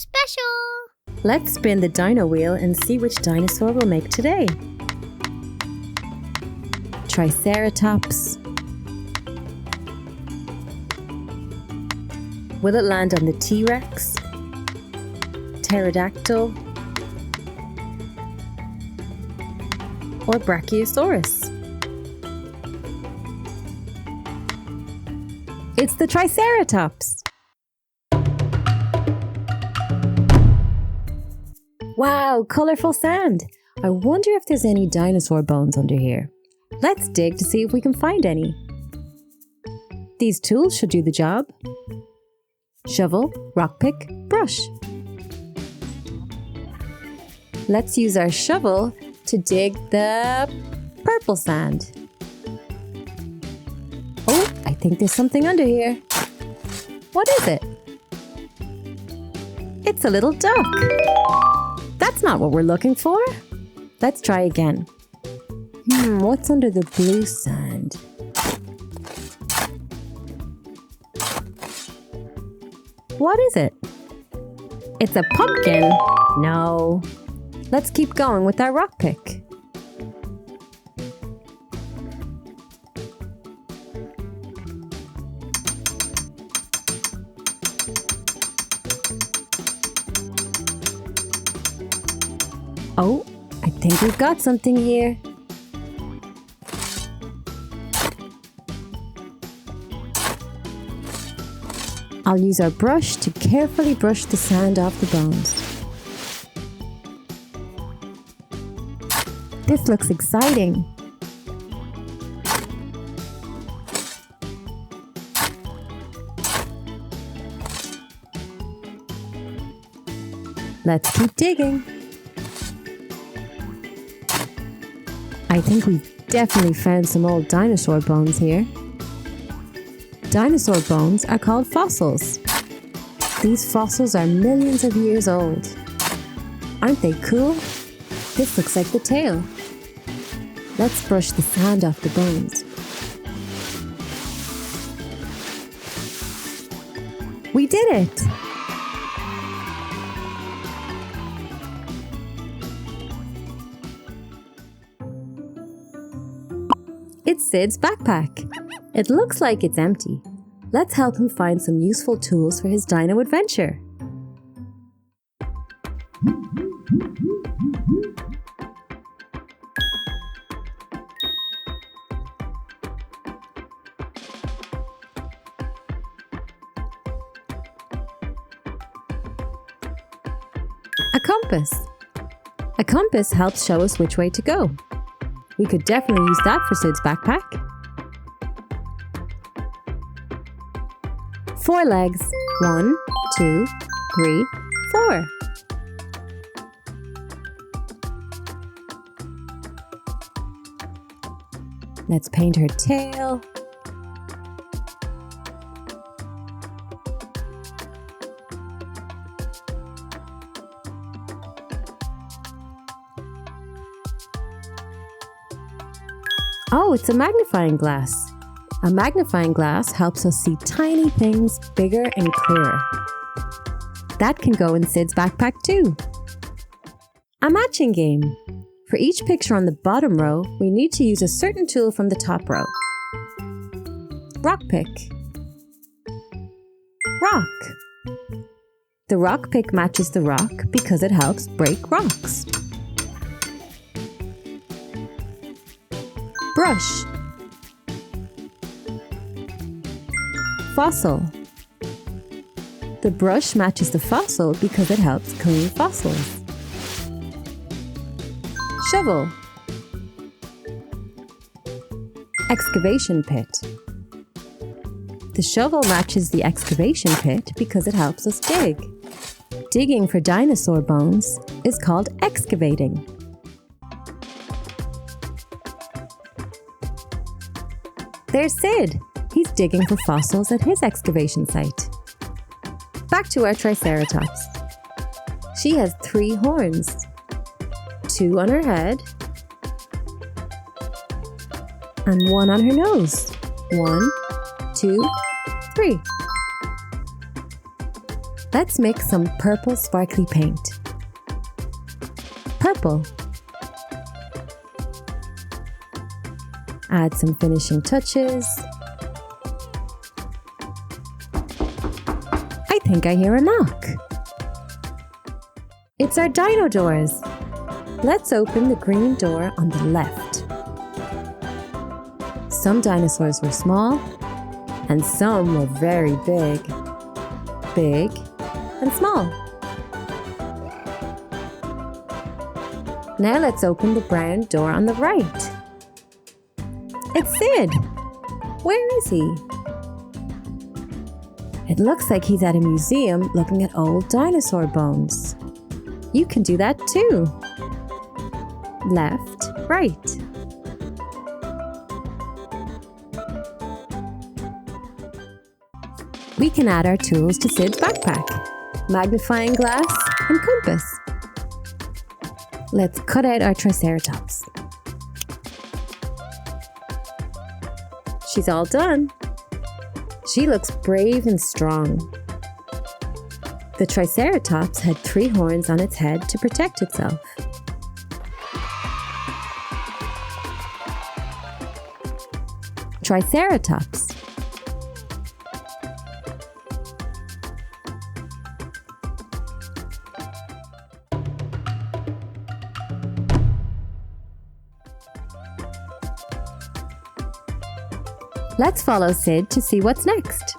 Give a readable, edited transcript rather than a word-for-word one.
special! Let's spin the dino wheel and see which dinosaur we'll make today. Triceratops. Will it land on the T-Rex? Pterodactyl? Or Brachiosaurus? It's the Triceratops! Wow, colourful sand! I wonder if there's any dinosaur bones under here. Let's dig to see if we can find any. These tools should do the job. Shovel, rock pick, brush. Let's use our shovel to dig the purple sand. Oh, I think there's something under here. What is it? It's a little duck. That's not what we're looking for. Let's try again. What's under the blue sand? What is it? It's a pumpkin. No. Let's keep going with our rock pick. Oh, I think we've got something here. I'll use our brush to carefully brush the sand off the bones. This looks exciting. Let's keep digging. I think we've definitely found some old dinosaur bones here. Dinosaur bones are called fossils. These fossils are millions of years old. Aren't they cool? This looks like the tail. Let's brush the sand off the bones. We did it! It's Sid's backpack. It looks like it's empty. Let's help him find some useful tools for his dino adventure. A compass. A compass helps show us which way to go. We could definitely use that for Sid's backpack. 4 legs. 1, 2, 3, 4. Let's paint her tail. Oh, it's a magnifying glass. A magnifying glass helps us see tiny things bigger and clearer. That can go in Sid's backpack too. A matching game. For each picture on the bottom row, we need to use a certain tool from the top row. Rock pick. Rock. The rock pick matches the rock because it helps break rocks. Brush. Fossil. The brush matches the fossil because it helps clean fossils. Shovel. Excavation pit. The shovel matches the excavation pit because it helps us dig. Digging for dinosaur bones is called excavating. There's Sid. He's digging for fossils at his excavation site. Back to our Triceratops. She has 3 horns. 2 on her head and 1 on her nose. 1, 2, 3. Let's mix some purple sparkly paint. Purple. Add some finishing touches. I think I hear a knock. It's our dino doors. Let's open the green door on the left. Some dinosaurs were small, and some were very big. Big and small. Now let's open the brown door on the right. It's Sid! Where is he? It looks like he's at a museum looking at old dinosaur bones. You can do that too. Left, right. We can add our tools to Sid's backpack: magnifying glass and compass. Let's cut out our Triceratops. She's all done. She looks brave and strong. The Triceratops had 3 horns on its head to protect itself. Triceratops. Let's follow Sid to see what's next.